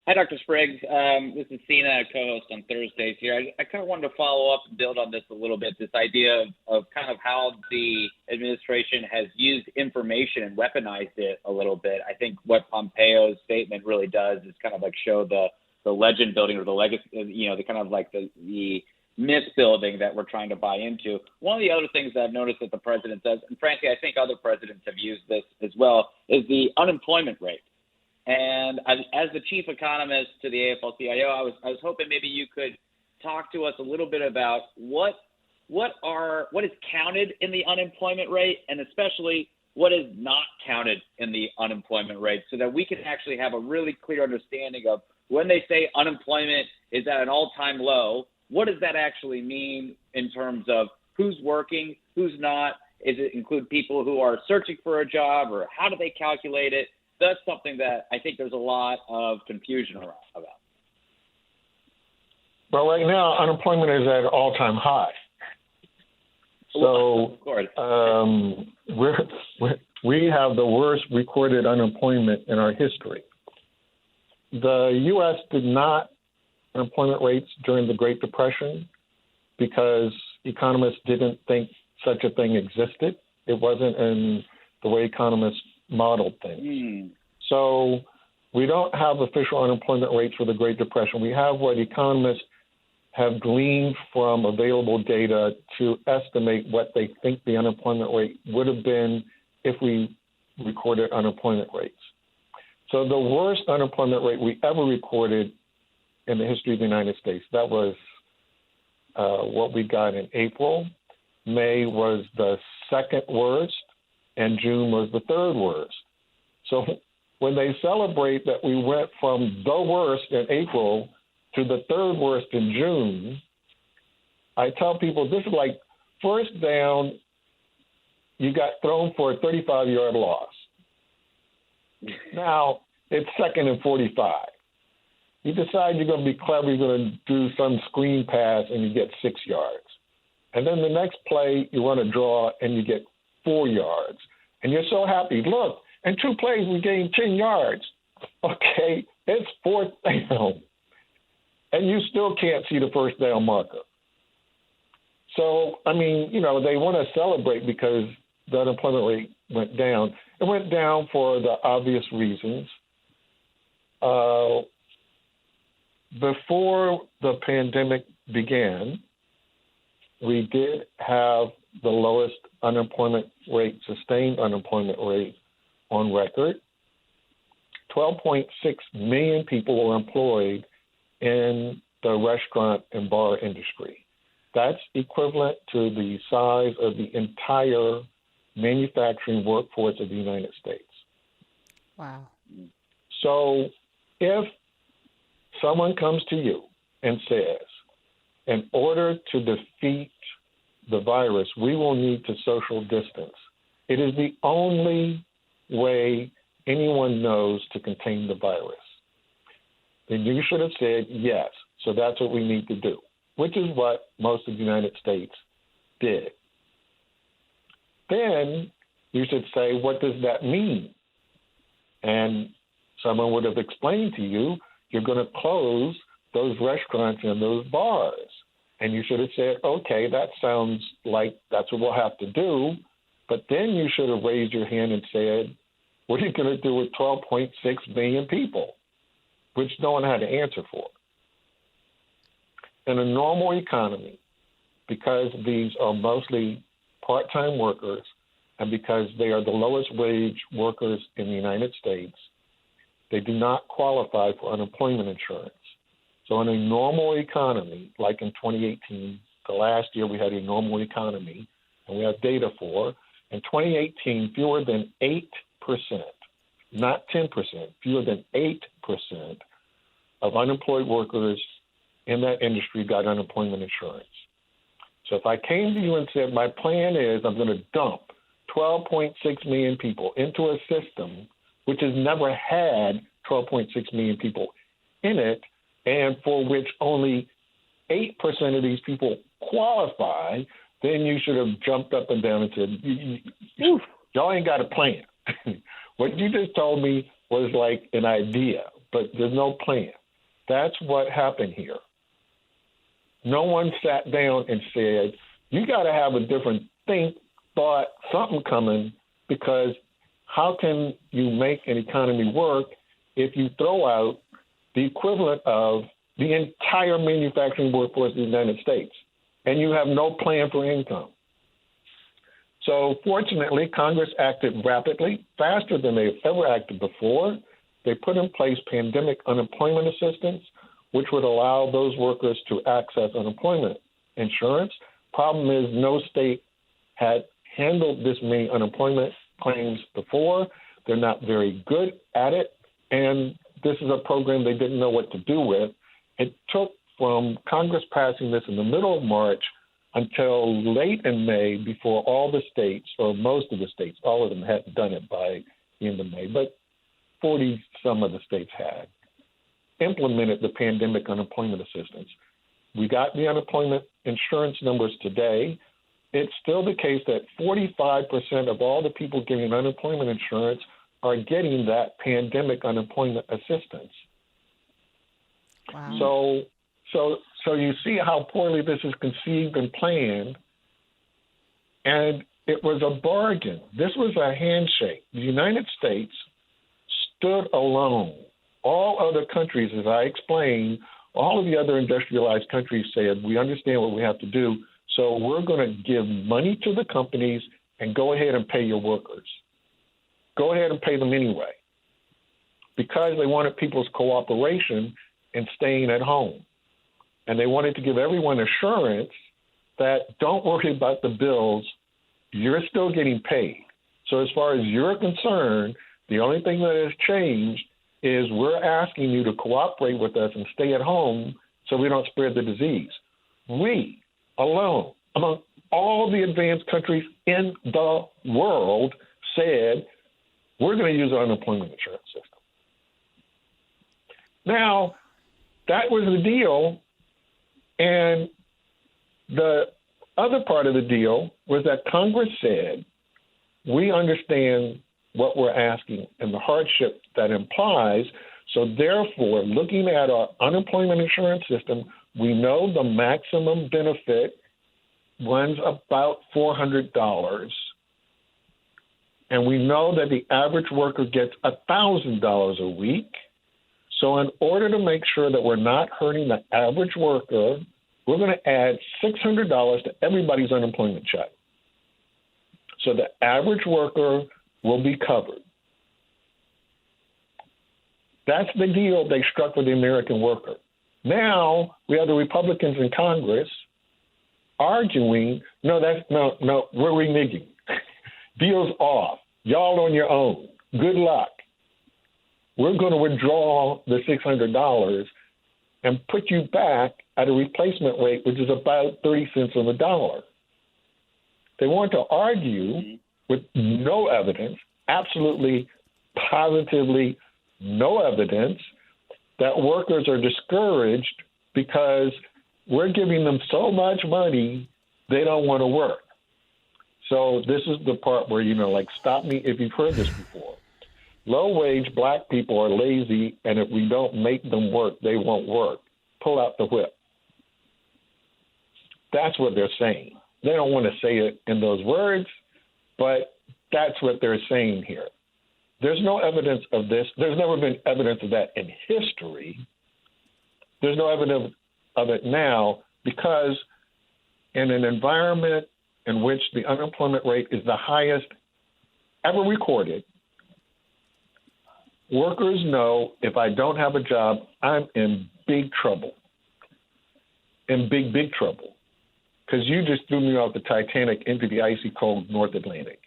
Hi, Dr. Spriggs. This is Cena, co-host on Thursdays here. I kind of wanted to follow up and build on this a little bit, this idea of kind of how the administration has used information and weaponized it a little bit. I think what Pompeo's statement really does is kind of like show the legend building or the legacy, the kind of like the myth building that we're trying to buy into. One of the other things that I've noticed that the president does, and frankly, I think other presidents have used this as well, is the unemployment rate. And as the chief economist to the AFL-CIO, I was hoping maybe you could talk to us a little bit about what is counted in the unemployment rate, and especially what is not counted in the unemployment rate, so that we can actually have a really clear understanding of when they say unemployment is at an all-time low, what does that actually mean in terms of who's working, who's not? Does it include people who are searching for a job, or how do they calculate it? That's something that I think there's a lot of confusion around about. Well, right now, unemployment is at an all-time high. So we have the worst recorded unemployment in our history. The U.S. did not unemployment rates during the Great Depression because economists didn't think such a thing existed. It wasn't in the way economists modeled things. So we don't have official unemployment rates for the Great Depression. We have what economists have gleaned from available data to estimate what they think the unemployment rate would have been if we recorded unemployment rates. So the worst unemployment rate we ever recorded in the history of the United States, that was what we got in April. May was the second worst, and June was the third worst. So when they celebrate that we went from the worst in April to the third worst in June, I tell people this is like first down, you got thrown for a 35-yard loss. Now it's second and 45. You decide you're going to be clever, you're going to do some screen pass, and you get 6 yards. And then the next play, you run a draw, and you get 4 yards. And you're so happy. Look, in 2 plays, we gained 10 yards. Okay, it's fourth down. And you still can't see the first down marker. So, I mean, they want to celebrate because the unemployment rate went down. It went down for the obvious reasons. Before the pandemic began, we did have the lowest unemployment rate, sustained unemployment rate on record. 12.6 million people were employed in the restaurant and bar industry. That's equivalent to the size of the entire manufacturing workforce of the United States. Wow. So if someone comes to you and says, in order to defeat the virus, we will need to social distance, it is the only way anyone knows to contain the virus, then you should have said yes. So that's what we need to do, which is what most of the United States did. Then you should say, what does that mean? And someone would have explained to you, you're going to close those restaurants and those bars. And you should have said, okay, that sounds like that's what we'll have to do. But then you should have raised your hand and said, what are you going to do with 12.6 million people, which no one had to answer for? In a normal economy, because these are mostly part-time workers and because they are the lowest wage workers in the United States, they do not qualify for unemployment insurance. So in a normal economy, like in 2018, the last year we had a normal economy, and we have data for, in 2018, fewer than 8%, not 10%, fewer than 8% of unemployed workers in that industry got unemployment insurance. So if I came to you and said, my plan is I'm going to dump 12.6 million people into a system which has never had 12.6 million people in it, and for which only 8% of these people qualify, then you should have jumped up and down and said, y'all ain't got a plan. What you just told me was like an idea. but there's no plan. That's what happened here. No one sat down and said, you got to have a different thought, something coming, because how can you make an economy work if you throw out the equivalent of the entire manufacturing workforce of the United States and you have no plan for income? So fortunately, Congress acted rapidly, faster than they've ever acted before. They put in place pandemic unemployment assistance, which would allow those workers to access unemployment insurance. Problem is, no state had handled this many unemployment claims before. They're not very good at it, and this is a program they didn't know what to do with. It took from Congress passing this in the middle of March until late in May before all the states, or most of the states, all of them hadn't done it by the end of May, but 40 some of the states had implemented the pandemic unemployment assistance. We got the unemployment insurance numbers today. It's still the case that 45% of all the people getting unemployment insurance are getting that pandemic unemployment assistance. Wow. So you see how poorly this is conceived and planned, and it was a bargain. This was a handshake. The United States stood alone. All other countries, as I explained, all of the other industrialized countries said, we understand what we have to do, so we're going to give money to the companies and go ahead and pay your workers. Go ahead and pay them anyway, because they wanted people's cooperation and staying at home. And they wanted to give everyone assurance that don't worry about the bills, you're still getting paid. So as far as you're concerned, the only thing that has changed is we're asking you to cooperate with us and stay at home so we don't spread the disease. We alone, among all the advanced countries in the world, said we're going to use our unemployment insurance system. Now, that was the deal. And the other part of the deal was that Congress said, we understand what we're asking and the hardship that implies. So therefore, looking at our unemployment insurance system, we know the maximum benefit runs about $400. And we know that the average worker gets $1,000 a week. So in order to make sure that we're not hurting the average worker, we're going to add $600 to everybody's unemployment check. So the average worker will be covered. That's the deal they struck with the American worker. Now we have the Republicans in Congress arguing, no, we're reneging. Deal's off. Y'all on your own. Good luck. We're going to withdraw the $600 and put you back at a replacement rate, which is about 30 cents on the dollar. They want to argue with no evidence, absolutely, positively no evidence, that workers are discouraged because we're giving them so much money, they don't want to work. So this is the part where, stop me if you've heard this before. Low-wage black people are lazy, and if we don't make them work, they won't work. Pull out the whip. That's what they're saying. They don't want to say it in those words, but that's what they're saying here. There's no evidence of this. There's never been evidence of that in history. There's no evidence of it now because in an environment in which the unemployment rate is the highest ever recorded, workers know if I don't have a job, I'm in big trouble. In big, big trouble. Because you just threw me off the Titanic into the icy cold North Atlantic.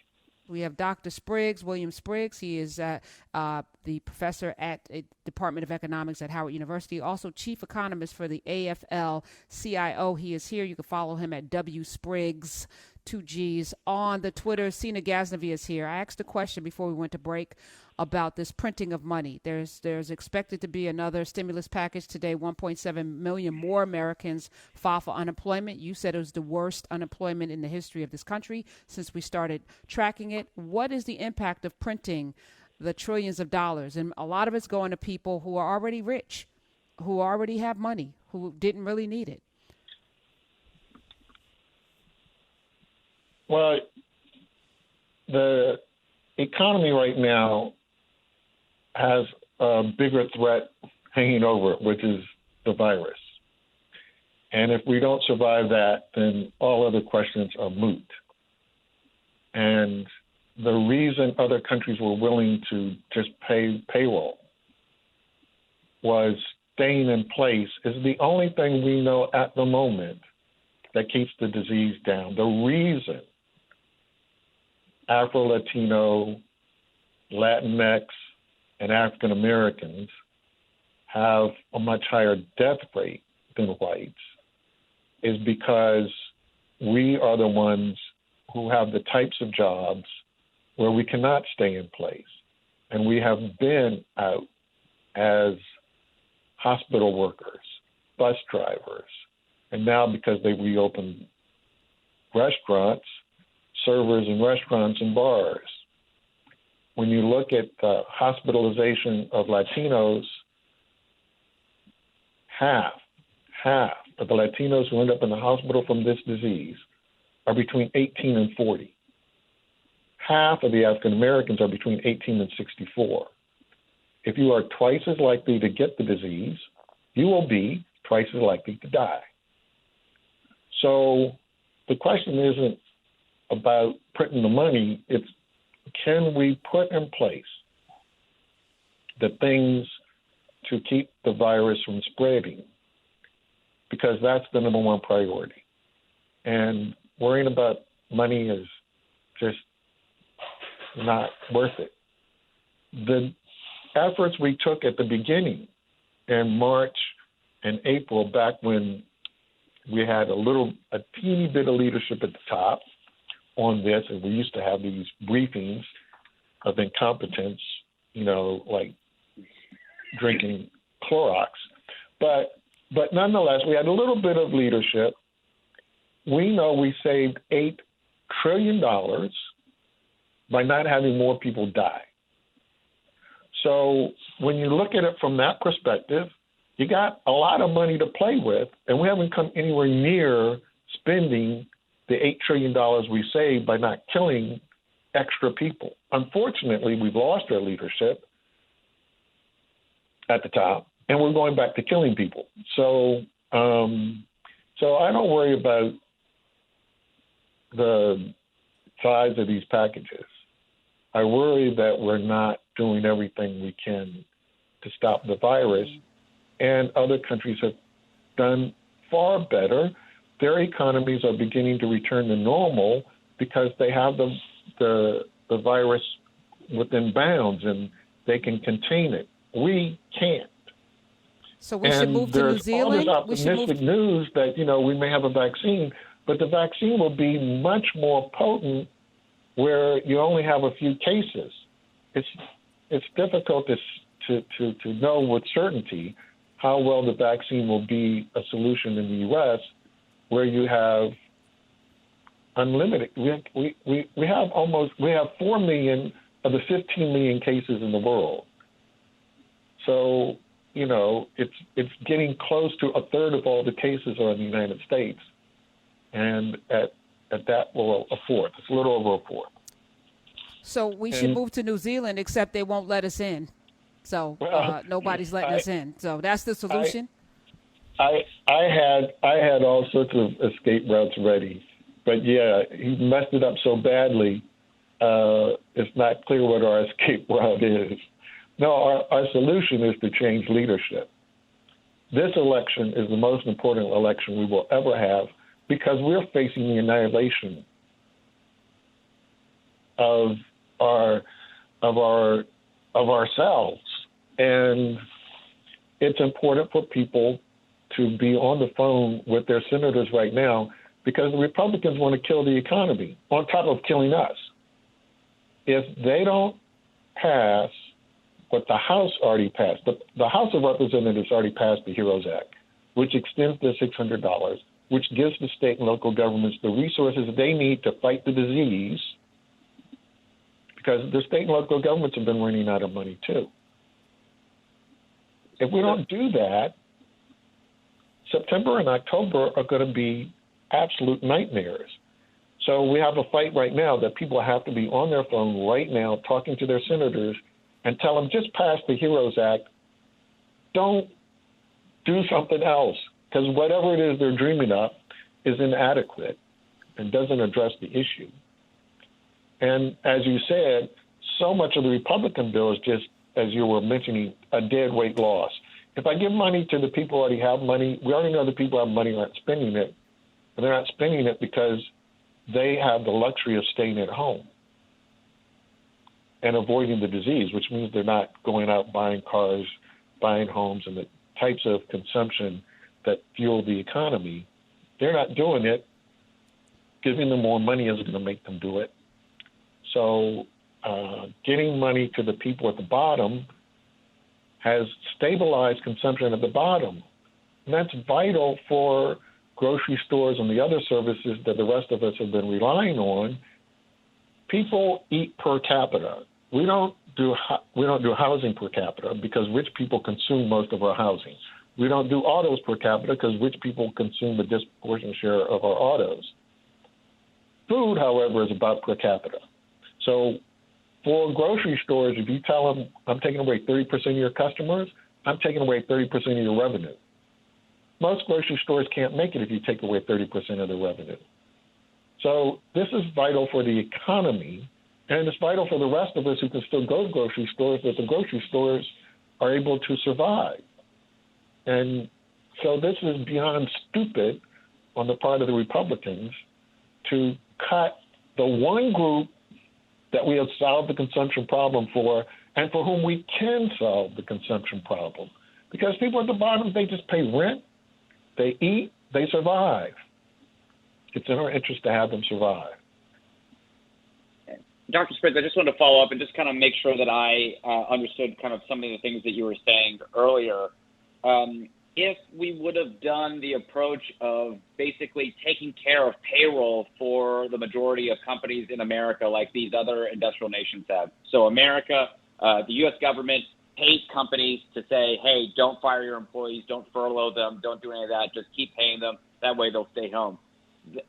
We have Dr. Spriggs, William Spriggs. He is the professor at the Department of Economics at Howard University, also chief economist for the AFL-CIO. He is here. You can follow him at W. Spriggs, 2 G's, on the Twitter. Sina Ghaznavi is here. I asked a question before we went to break about this printing of money. There's expected to be another stimulus package today. 1.7 million more Americans file for unemployment. You said it was the worst unemployment in the history of this country since we started tracking it. What is the impact of printing the trillions of dollars. And a lot of it's going to people who are already rich, who already have money, who didn't really need it. Well, the economy right now has a bigger threat hanging over it, which is the virus. And if we don't survive that, then all other questions are moot. And the reason other countries were willing to just pay payroll was staying in place is the only thing we know at the moment that keeps the disease down. The reason Afro-Latino, Latinx, and African Americans have a much higher death rate than whites is because we are the ones who have the types of jobs where we cannot stay in place. And we have been out as hospital workers, bus drivers, and now because they reopened restaurants, servers in restaurants and bars. When you look at the hospitalization of Latinos, half of the Latinos who end up in the hospital from this disease are between 18 and 40. Half of the African Americans are between 18 and 64. If you are twice as likely to get the disease, you will be twice as likely to die. So the question isn't about printing the money, it's can we put in place the things to keep the virus from spreading? Because that's the number one priority. And worrying about money is just not worth it. The efforts we took at the beginning in March and April, back when we had a teeny bit of leadership at the top on this, and we used to have these briefings of incompetence, like drinking Clorox. But nonetheless, we had a little bit of leadership. We know we saved $8 trillion by not having more people die. So when you look at it from that perspective, you got a lot of money to play with, and we haven't come anywhere near spending the $8 trillion we saved by not killing extra people. Unfortunately, we've lost our leadership at the top, and we're going back to killing people. So I don't worry about the size of these packages. I worry that we're not doing everything we can to stop the virus, and other countries have done far better. Their economies are beginning to return to normal because they have the virus within bounds and they can contain it. We can't. So we should move to New Zealand? There's all this optimistic news that, we may have a vaccine, but the vaccine will be much more potent where you only have a few cases. It's difficult to know with certainty how well the vaccine will be a solution in the U.S., where you have unlimited. We have 4 million of the 15 million cases in the world. So it's getting close to a third of all the cases are in the United States, and at that, well, a fourth. It's a little over a fourth. So we should move to New Zealand, except they won't let us in. So nobody's letting us in. So that's the solution. I had all sorts of escape routes ready, but yeah, he messed it up so badly. It's not clear what our escape route is. No, our solution is to change leadership. This election is the most important election we will ever have because we're facing the annihilation of ourselves, and it's important for people to be on the phone with their senators right now because the Republicans want to kill the economy on top of killing us. If they don't pass what the House already passed, the House of Representatives already passed the HEROES Act, which extends the $600, which gives the state and local governments the resources they need to fight the disease, because the state and local governments have been running out of money too. If we don't do that, September and October are going to be absolute nightmares. So we have a fight right now that people have to be on their phone right now talking to their senators and tell them, just pass the HEROES Act. Don't do something else, because whatever it is they're dreaming up is inadequate and doesn't address the issue. And as you said, so much of the Republican bill is just, as you were mentioning, a dead weight loss. If I give money to the people who already have money, we already know the people who have money aren't spending it, and they're not spending it because they have the luxury of staying at home and avoiding the disease, which means they're not going out buying cars, buying homes, and the types of consumption that fuel the economy. They're not doing it. Giving them more money isn't going to make them do it. So getting money to the people at the bottom has stabilized consumption at the bottom. And that's vital for grocery stores and the other services that the rest of us have been relying on. People eat per capita. We don't do housing per capita because rich people consume most of our housing. We don't do autos per capita because rich people consume a disproportionate share of our autos. Food, however, is about per capita. So for grocery stores, if you tell them, I'm taking away 30% of your customers, I'm taking away 30% of your revenue. Most grocery stores can't make it if you take away 30% of the revenue. So this is vital for the economy, and it's vital for the rest of us who can still go to grocery stores, that the grocery stores are able to survive. And so this is beyond stupid on the part of the Republicans to cut the one group that we have solved the consumption problem for and for whom we can solve the consumption problem. Because people at the bottom, they just pay rent, they eat, they survive. It's in our interest to have them survive. Dr. Spriggs, I just wanted to follow up and just kind of make sure that I understood kind of some of the things that you were saying earlier. If we would have done the approach of basically taking care of payroll for the majority of companies in America like these other industrial nations have. So America, the U.S. government pays companies to say, hey, don't fire your employees, don't furlough them, don't do any of that, just keep paying them. That way they'll stay home.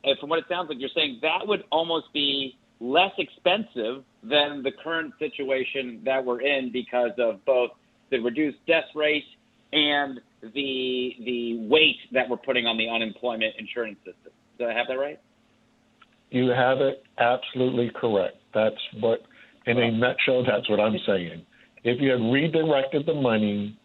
And from what it sounds like, you're saying that would almost be less expensive than the current situation that we're in because of both the reduced death rate and the weight that we're putting on the unemployment insurance system. Do I have that right? You have it absolutely correct. That's what, in a nutshell, that's what I'm saying. If you had redirected the money,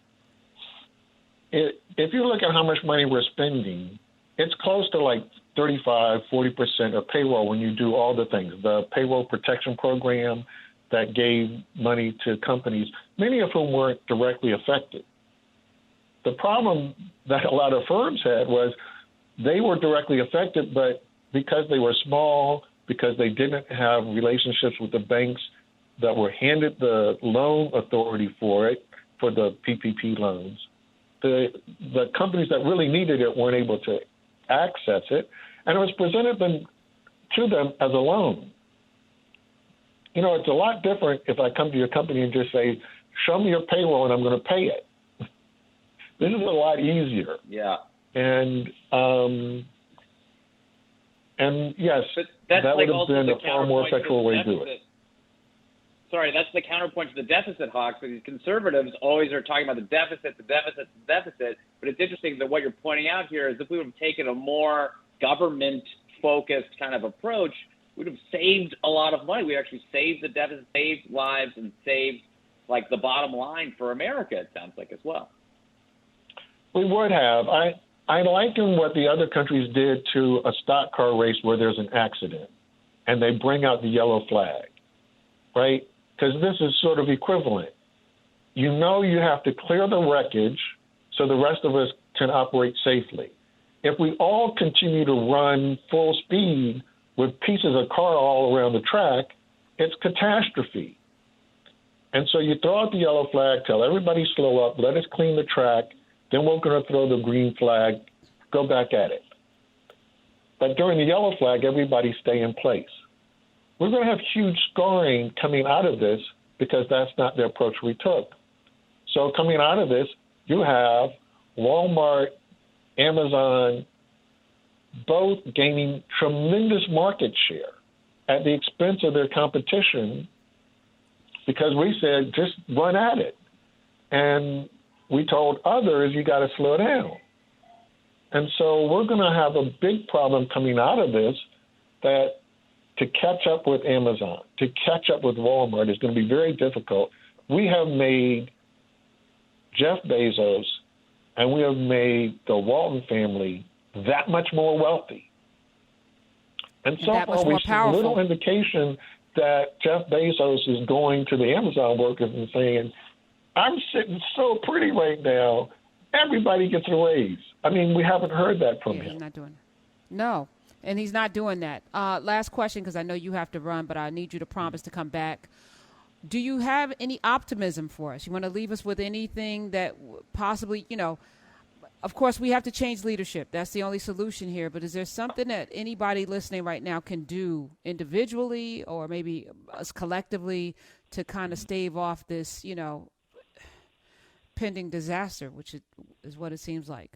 if you look at how much money we're spending, it's close to like 35, 40% of payroll when you do all the things. The payroll protection program that gave money to companies, many of whom weren't directly affected. The problem that a lot of firms had was they were directly affected, but because they were small, because they didn't have relationships with the banks that were handed the loan authority for it, for the PPP loans, the companies that really needed it weren't able to access it, and it was presented to them as a loan. You know, it's a lot different if I come to your company and just say, show me your payroll and I'm going to pay it. This is a lot easier. Yeah. And yes, that like would have been a far more effective way to do it. Sorry, that's the counterpoint to the deficit hawks. These conservatives always are talking about the deficit. But it's interesting that what you're pointing out here is if we would have taken a more government-focused kind of approach, we would have saved a lot of money. We actually saved the deficit, saved lives, and saved like the bottom line for America, it sounds like, as well. We would have. I liken what the other countries did to a stock car race where there's an accident and they bring out the yellow flag, right? Because this is sort of equivalent. You know you have to clear the wreckage so the rest of us can operate safely. If we all continue to run full speed with pieces of car all around the track, it's catastrophe. And so you throw out the yellow flag, tell everybody slow up, let us clean the track, then we're going to throw the green flag, go back at it. But during the yellow flag, everybody stay in place. we're going to have huge scarring coming out of this because that's not the approach we took. So coming out of this, you have Walmart, Amazon, both gaining tremendous market share at the expense of their competition because we said, just run at it. And we told others, you got to slow down. And so we're going to have a big problem coming out of this that to catch up with Amazon, to catch up with Walmart is going to be very difficult. We have made Jeff Bezos and we have made the Walton family that much more wealthy. And so far, we've seen little indication that Jeff Bezos is going to the Amazon workers and saying, I'm sitting so pretty right now, everybody gets a raise. I mean, we haven't heard that from him. He's not doing it. No, and he's not doing that. Last question, because I know you have to run, but I need you to promise to come back. Do you have any optimism for us? You want to leave us with anything that possibly, of course, we have to change leadership. That's the only solution here. But is there something that anybody listening right now can do individually or maybe us collectively to kind of stave off this, pending disaster, which is what it seems like?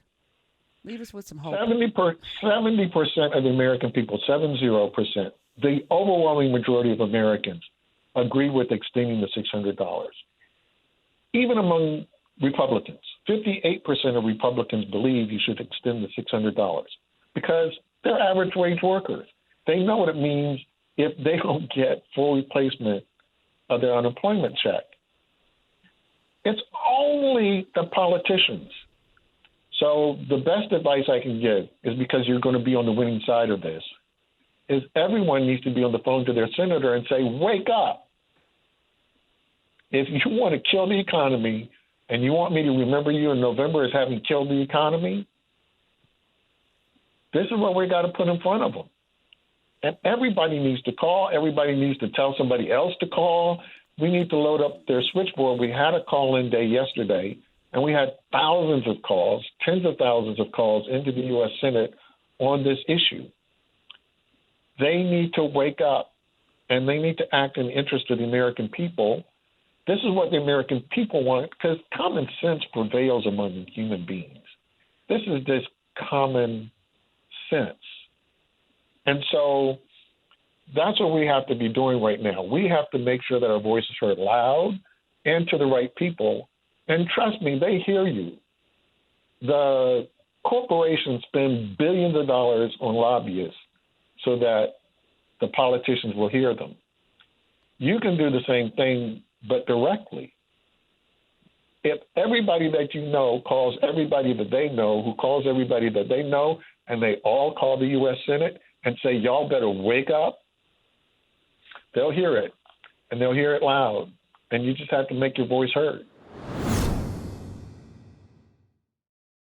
Leave us with some hope. 70% of the American people, 70%, the overwhelming majority of Americans agree with extending the $600. Even among Republicans, 58% of Republicans believe you should extend the $600 because they're average wage workers. They know what it means if they don't get full replacement of their unemployment check. It's only the politicians. So the best advice I can give is, because you're going to be on the winning side of this, is everyone needs to be on the phone to their senator and say, wake up. If you want to kill the economy and you want me to remember you in November as having killed the economy, this is what we got to put in front of them. And everybody needs to call. Everybody needs to tell somebody else to call. We need to load up their switchboard. We had a call-in day yesterday, and we had thousands of calls, tens of thousands of calls into the U.S. Senate on this issue. They need to wake up, and they need to act in the interest of the American people. This is what the American people want, because common sense prevails among human beings. This is just common sense. And so that's what we have to be doing right now. We have to make sure that our voice is heard loud and to the right people. And trust me, they hear you. The corporations spend billions of dollars on lobbyists so that the politicians will hear them. You can do the same thing, but directly. If everybody that you know calls everybody that they know, who calls everybody that they know, and they all call the U.S. Senate and say, y'all better wake up, they'll hear it, and they'll hear it loud. And you just have to make your voice heard.